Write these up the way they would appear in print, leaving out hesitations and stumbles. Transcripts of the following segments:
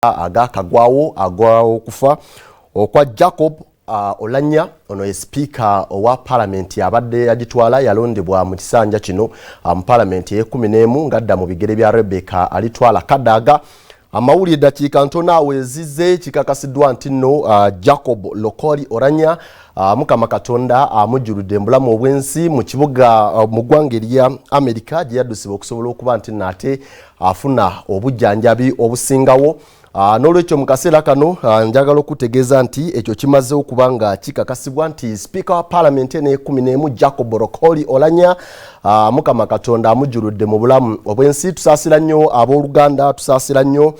agakagwawo agwawo kufa okwa Jacob Oulanyah ono ye Sipiika owa Palamenti abadde agitwala yalondebwa mu kisanja kino mu Palamenti ye 11 ngadda mu bigere bya Rebecca alitwala kadaga amawulire dakiika ntono awezize kikakasiddwa nti nno Jacob Oulanyah mukama katonda amujjuludde mbulamu obwensi mu kibuga mu ggwanga erya America gye yaddusibwa okusobola okuba nti nate afuna obujjanjabi obusingawo. N'olwekyo mu kaseera kano njagala okutegeeza nti ekyo kimaze okuba nga kikakasibwa nti Sipiika wa Palamenti ene 11 Jacob Oulanyah mukama katonda amujjuludde mu bulamu obwensi. Tusaasira nnyo abooluganda, tusaasira nnyo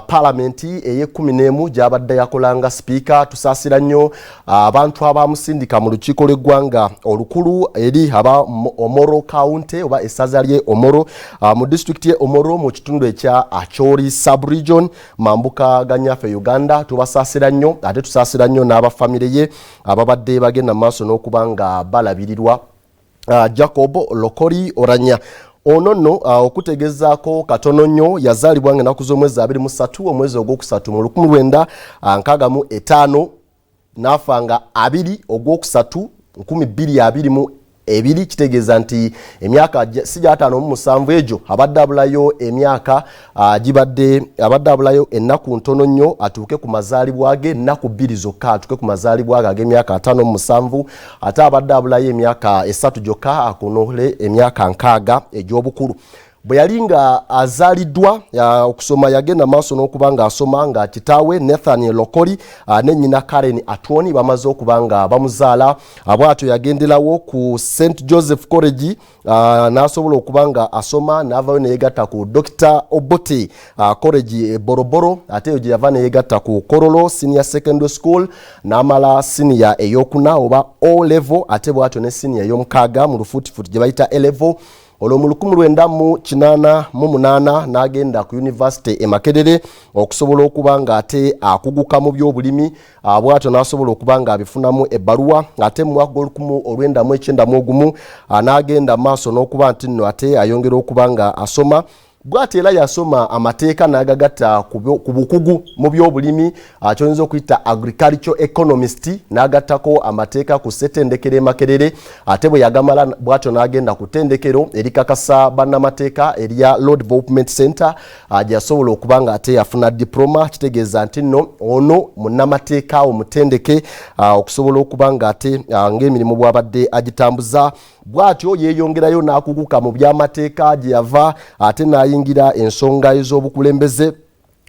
Palamenti eye 11 gy'abadde yakolanga Sipiika, tusaasira nnyo abantu abamusindika mu lukiiko lw'eggwanga olukulu eri aba Omoro County oba essaza lye Omoro mu district ye Omoro mu kitundu ekya Acholi sub-region mambuka ganyaffe Uganda. Tubasaasira nnyo ate tusaasira nnyo n'abafamire ye ababadde bagenda maaso n'okuba nga balabirirwa Jacob Oulanyah. Ono nno okutegezaako katono nnyo yazaalibwa ng'ennaku z'omwezi 23 omwezi ogwokusatu mu 1965 n'afa nga 2 ogwokusatu 2022 kitegeeza nti emyaka si gya 57 egyo abadde abulayo emyaka abadde abulayo ennaku ntono nnyo atuuke ku mazaalibwa ge ennaku 2 zokka atuuke ku mazaalibwa ge ag'emyaka 57 ate abadde abulayo emyaka 3 gyokka akunule emyaka 6 egy'obukulu. Bwe yali nga azaaliddwa okusoma yagenda maaso n'okuba nga asoma nga kitaawe Nathaniel Lokoli ne nnyina Karen Atwoni bamaze okuba nga bamuzaala. Bw'atyo yagenderawo ku St Joseph College n'asobola okuba nga asoma n'avayo ne yegatta ku Dr. Obote College Boroboro ate eyo gye yava ne yegatta ku Korolo Senior Secondary School n'amala senior ey'okuna oba O level ate bw'atyo ne senior ey'omukaaga mu lufuutifuuti gye bayita A level. Olwo mu 1988 n'agenda ku University e Makerere okusobola okuba nga ate akuguka mu by'obulimi. Bw'atyo n'asobola okuba nga abifunamu ebbaluwa ate mu mwaka gw'ol1991 n'agenda maaso n'okuba nti nno ate ayongera okuba nga asoma. Bw'atyo era yasoma amateeka n'agagatta ku bukugu mu by'obulimi ky'oyinza okuyita agricultural economist n'agattako amateeka ku ssettendekero e Makerere ate bwe yagamala bw'atyo n'agenda ku ttendekero erikakasa bannamateeka erya Law Development Center gye yasobola okuba nga ate yafuna diploma. Kitegeeza nti nno ono munnamateeka omutendeke okusobola okuba nga ate ng'emirimu bw'abadde agitambuza. Bw'atyo yeeyongerayo n'akuguka mu by'amateeka gye yava ate n'ayingira ensonga ez'obukulembeze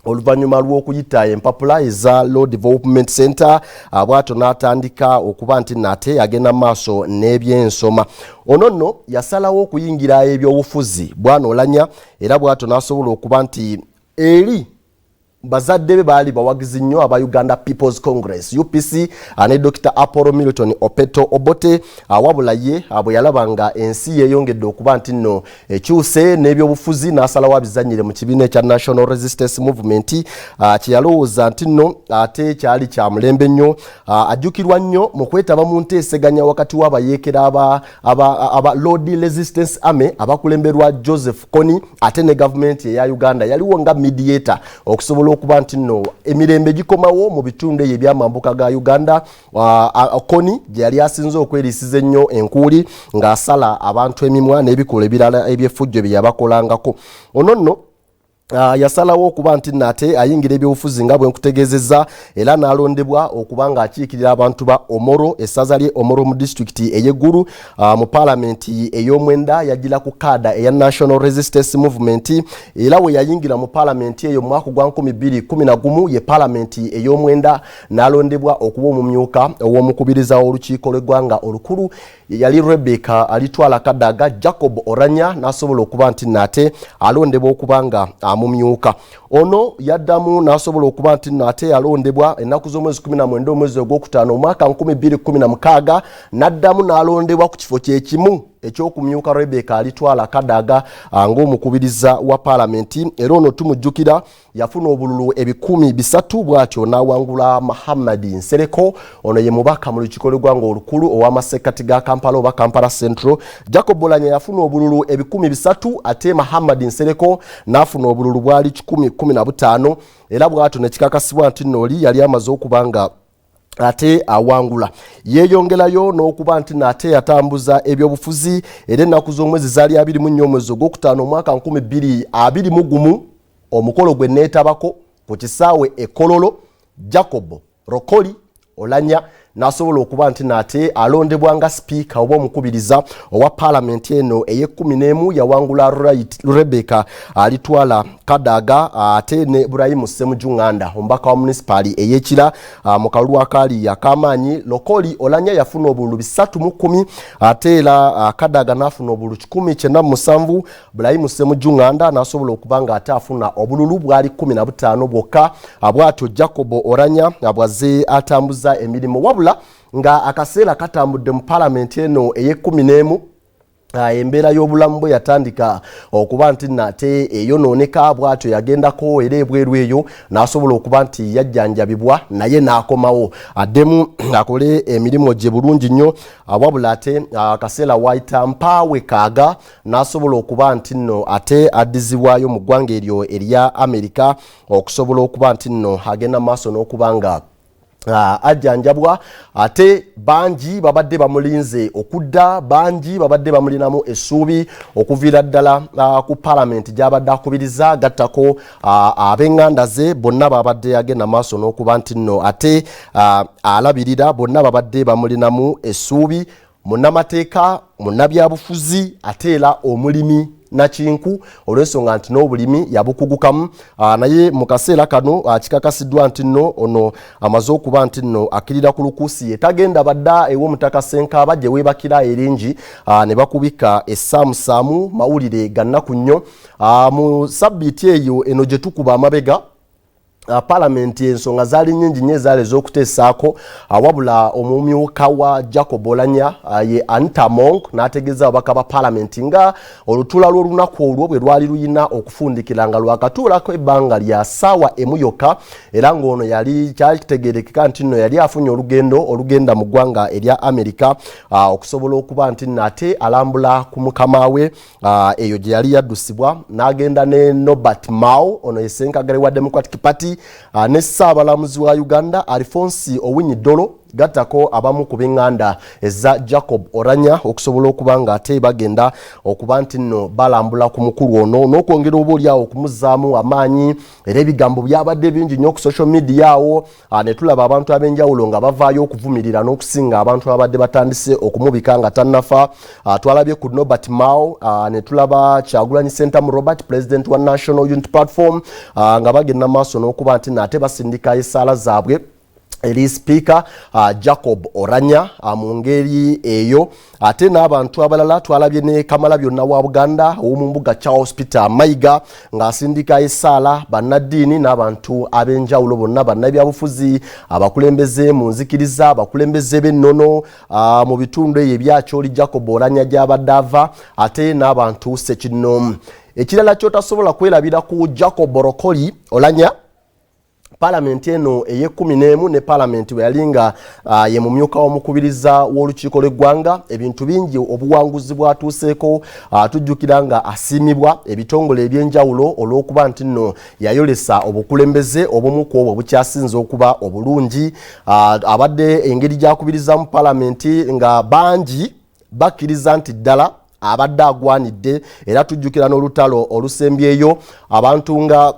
oluvannyuma lw'okuyita empapula eza Law Development Center. Bw'atyo n'atandika okuba nti nate agenda maaso n'ebyensoma. Ono nno yasalawo okuyingira ebyobufuzi bwana Oulanyah era bw'atyo n'asobola okuba nti eri bazadde be baali bawagizi nnyo aba Uganda People's Congress UPC ne Dr. Apollo Milton Opeto Obote wabula ye bwe yalaba nga ensi yeeyongedde okuba nti nno ekyuse n'ebyobufuzi n'asalawo abizannyire mu kibiina ekya National Resistance Movement kye yalowooza nti nno ate kyali kya mulembe nnyo. Ajjukirwa nnyo mu kwetaba mu nteeseganya wakati w'abayeekera aba Lord Resistance Army abakulemberwa Joseph Kony ate ne gavumenti eya Uganda yaliwo nga mediator okusobola okuba nti nno emirembe gikomawo mu bitundu ebyo ebyamambuka ga Uganda. Kony gye yali asinze okwerisiza ennyo enkuuli ng'asala abantu emimwa n'ebikola ebirala eby'effujjo bye yabakolangako. Ono nno yasalawo okuba nti nate ayingira ebyobufuzi nga bwe nkutegeezezza era n'alondebwa okuba nga akiikirira abantu ba Omoro essaza lye Omoro mu district ey'eggulu mu Palamenti ey'omwenda yagira ku kaada eya National Resistance Movement era we yayingira mu Palamenti eyo mu mwaka gwa 2011 ye Palamenti ey'omwenda n'alondebwa okuba omumyuka ow'omukubiriza w'olukiiko lw'eggwanga olukulu yali Rebecca alitwala kadaga Jacob Oulanyah n'asobola okuba nti nate alondebwa okuba nga mumyuka. Ono yaddamu n'asobola okuba nti nate yalondebwa ennaku z'omwezi 19 omwezi ogwokutaano omwaka 2016 n'addamu n'alondebwa ku kifo kye kimu ekyokumyuka Rebecca alitwala Kadaga ng'omukubiriza wa Palamenti. Era ono tumujjukira yafuna obululu 300 bw'atyo n'awangula Muhammad Nsereko. Ono ye mubaka mu lukiiko lw'eggwanga olukulu ow'amasekkati ga Kampala oba Kampala Central. Jacob Oulanyah yafuna obululu 300 ate Muhammad Nsereko n'afuna obululu bwali 15. Era bw'atyo ne kikakasibwa nti Noli yali amaze okubanga ate awangula. Yeeyongerayo n'okuba nti nate yatambuza ebyobufuzi era ennaku z'omwezi zaali 24 omwezi ogwokutaano omwaka 2021 omukolo gwe neetabako ku kisaawe e Kololo. Jacob Rokoli Oulanyah n'asobola okuba nti nate alondebwa nga sipiika oba omukubiriza owa Palamenti eno eye-11 yawangula Rebecca alitwala Kadaga ate ne Ibrahim Ssemujunganda omubaka wa municipali ey'Ekira mu kalulu akaali ak'amaanyi. Rokoli Oulanyah yafuna obululu 310 ate era Kadaga n'afuna obululu 197. Ibrahim Ssemujunganda n'asobola okuba nga ate afuna obululu bwali 15 bwokka. Bw'atyo Jacob Oulanyah bwaze atambuza emirimu wabula nga akaseera katambudde mu Palamenti eno eye-11 embeera y'obulamu bwe yatandika okuba nti nate eyonooneka. Bw'atyo yagendako era ebweru eyo n'asobola okuba nti yajjanjabibwa naye n'akomawo addemu akole emirimu gye bulungi nnyo. Wabula ate akaseera waayita mpaawe kaaga n'asobola okuba nti nno ate addizibwayo mu ggwanga eryo erya Amerika okusobola okuba nti nno agenda maaso n'okuba nga ajjanjabwa. Ate bangi babadde bamulinze okudda, bangi babadde bamulinamu essuubi okuviira ddala ku Palamenti gy'abadde akubiriza gattako ab'eŋŋanda ze bonna babadde agenda maaso n'okuba nti nno ate alabirira bonna babadde bamulinamu essuubi. Munnamateeka, munnabyabufuzi ate era omulimi nakinku olw'ensonga nti n'obulimi yabukugukamu. Naye mu kaseera kano kikakasiddwa nti nno ono amaze okuba nti nno akkirira ku lukuusi yetagenda badda ew'omutaka Senkaaba gye weebakira eringi ne bakubika essaamusaamu mawulire ga nnaku nnyo. Mu sabbiiti eyo eno gye tukuba amabega Palamenti ensonga zaali nnyingi nnyo ezaali ez'okuteesaako. Wabula omumyuka wa Jacob Oulanyah ye Anita Among n'ategeeza ababaka ba Palamenti nga olutuula lw'olunaku olwo bwe lwali luyina okufundikira nga lwakatuulako ebbanga lya ssaawa emu yokka. Era ng'ono yali kyali kitegeerekeka nti nno yali afunye olugenda mu ggwanga erya Amerika okusobola okuba nti nate alambula ku mukama we eyo gye yali yaddusibwa. N'agenda ne Norbert Mao ono ye ssenkagale wa Democratic Party ne Ssaabalamuzi wa Uganda Alphonse Owiny Dollo gattako abamu ku b'eŋŋanda eza Jacob Oulanyah okusobola okuba nga ate bagenda okuba nti nno balambula ku mukulu ono n'okwongera oba oli awo okumuzzaamu amaanyi. Era ebigambo byabadde bingi nnyo ku social media awo ne tulaba abantu ab'enjawulo nga bavaayo okuvumirira n'okusinga abantu abadde batandise okumubika nga tannafa. Twalabye ku Norbert Mao ne tulaba Kyagulanyi Ssentamu Robert President wa National Unity Platform nga bagenda maaso n'okuba nti nate basindika essaala zaabwe eri Sipiika Jacob Oulanyah mu ngeri eyo. Ate n'abantu abalala twalabye ne Kamalabyonna wa Buganda ow'omumbuga Charles Peter Mayiga ng'asindika essaala bannaddiini n'abantu ab'enjawulo bonna bannabyabufuzi abakulembeze mu nzikiriza abakulembeze b'ennono mu bitundu ebyo ebyakyoli Jacob Oulanyah gy'abadde ava ate n'abantu ssekinnoomu. Ekirala ky'otasobola kwerabira ku Jacob Rokoli Oulanyah Palamenti eno eye-11 ne Palamenti bwe yali nga ye mumyuka w'omukubiriza w'olukiiko lw'eggwanga ebintu bingi obuwanguzi bwatuuseeko. Tujjukira nga asiimibwa ebitongole eby'enjawulo olw'okuba nti nno yayolesa obukulembeze obumu ku obwo bukyasinze okuba obulungi. Abadde engeri gy'akubirizaamu Palamenti nga bangi bakkiriza nti ddala abadde agwanidde. Era tujjukira n'olutalo olusembyeyo abantu nga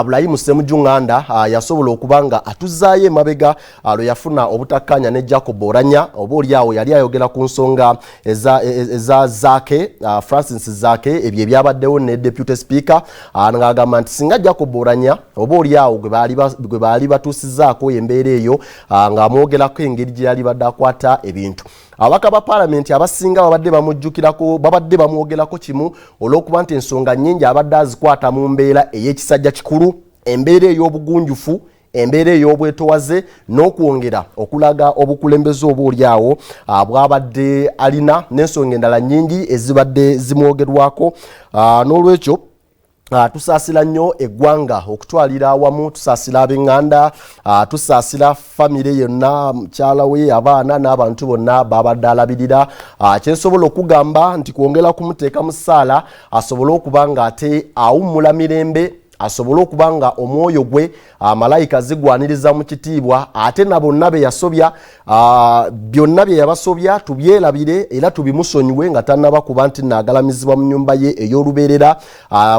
Ibrahim Ssemujunganda yasobola okuba nga atuzaayo emabega lwe yafuna obutakkanya ne Jacob Oulanyah. Oba oli awo yali ayogera ku nsonga eza Zaake Francis Zaake ebyo ebyabaddewo ne Deputy Speaker ng'agamba nti singa Jacob Oulanyah oba oli awo gwe baali batuusizaako embeera eyo ng'amwogerako engeri gye yali badde akwata ebintu. Ababaka ba Palamenti abasinga babadde bamwogerako kimu olw'okuba nti ensonga nnyingi abadde azikwata mu mbeera ey'ekisajja kikulu, embeera ey'obugunjufu, embeera ey'obwetowaze n'okwongera okulaga obukulembeze oboolyawo bw'abadde alina n'ensonga endala nnyingi ezibadde zimwogerwako. N'olwekyo tusaasira nnyo eggwanga okutwalira awamu, tusaasira ab'eŋŋanda, tusaasira famire yonna, mukyala we, abaana n'abantu bonna babadde alabirira. Kyensobola okugamba nti kwongera kumuteeka mu ssaala asobole okuba nga ate awummula mirembe, asobole okuba nga omwoyo gwe malayika zigwaniriza mu kitiibwa, ate na bonna be yasobya, byonna bye yabasobya tubyerabire era tubimusonyiwe nga tannaba kuba nti naagalamizibwa mu nnyumba ye ey'olubeerera,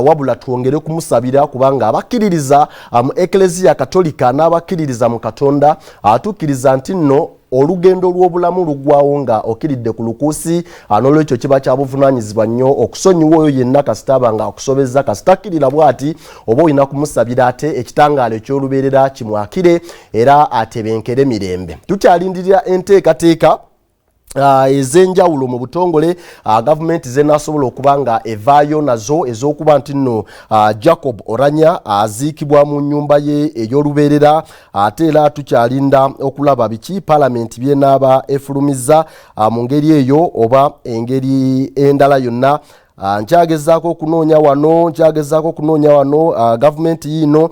wabula twongere kumusabira kubanga abakkiririza mu Eklezia Katolika n'abakkiririza mu Katonda tukkiriza nti nno olugendo lw'obulamu luggwawo nga okkiridde ku lukuusi. N'olwekyo kiba kya buvunaanyizibwa nnyo okusonyiwa oyo yenna kasita aba nga akusobezza, kasita akkirira bw'ati oba olina kumusabira ate ekitangaalo eky'olubeerera kimwakire era atebenkere mirembe. Tukyalindirira enteekateeka ez'enjawulo mu butongole gavumenti zenaasobola okuba nga evaayo nazo ez'okuba nti nno Jacob Oulanyah aziikibwa mu nnyumba ye ey'olubeerera, ate era tukyalinda okulaba biki Palamenti byenaaba efulumizza mu ngeri eyo oba engeri endala yonna. Nkyagezaako okunoonya wano gavumenti yino,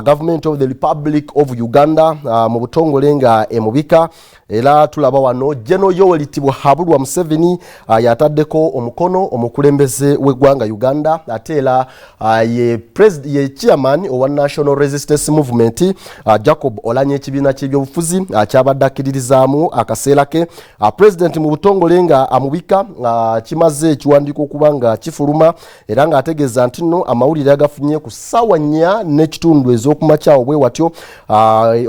Government of the Republic of Uganda mu butongole nga emubika, era tulaba wano General Yoweri Habulwa Museveni yataddeko omukono omukulembeze w'eggwanga Uganda, ate era ye chairman owa National Resistance Movement Jacob Oulanyah ekibiina ky'ebyobufuzi kyabadde akkiririzaamu akaseera ke. President mu butongole nga amubika kimaze ekiwandiiko okuba nga kifuluma era ng'ategeeza nti nno amawulire agafunye ku ssaawa 4 n'ekitundu ez'okumakya bwe watyo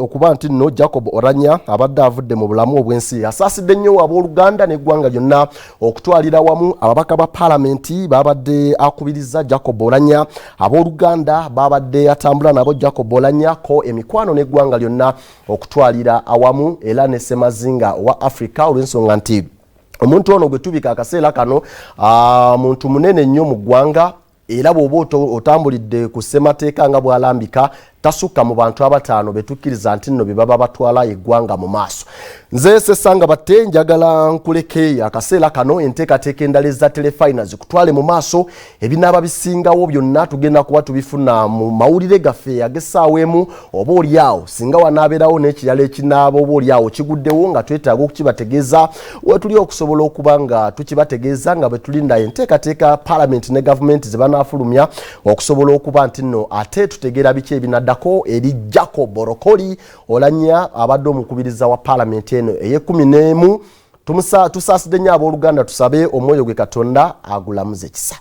okuba nti nno Jacob Oulanyah abadde avudde mu bulamu obw'ensi. Asaasidde nnyo abooluganda n'eggwanga lyonna okutwalira wamu ababaka ba Palamenti babadde akubiriza Jacob Oulanyah, abooluganda babadde atambula nabo Jacob Oulanyah ko emikwano n'eggwanga lyonna okutwalira awamu era ne Ssemazinga wa Africa olw'ensonga nti omuntu ono gwe tubika akaseera kano muntu munene nnyo mu ggwanga era bw'oba otambulidde ku ssemateeka nga bw'alambika tasukka mu bantu abataano betukkiriza nti nno bebaba batwala eggwanga mu maaso. Nze Sesanga Batte njagala nkuleke akaseera kano enteekateeka endala eza telefinals kutwale mu maaso ebinaaba bisingawo byonna tugenda kuba tubifuna mu mawulire gaffe ag'essaawa emu oba olyawo singa wanaabeerawo n'ekirala ekinaaba oba olyawo kiguddewo nga twetaaga okukibategeeza wetuli okusobola okuba nga tukibategeeza nga bwe tulinda enteekateeka Palamenti ne gavumenti ze banaafulumya okusobola okuba nti nno ate tutegeera biki ebinaddako eri Jacob Oulanyah abadde omukubiriza wa Palamenti eno eye11. Tusaasidde nnyo abooluganda tusabe omwoyo gwe Katonda agulamuze kisa.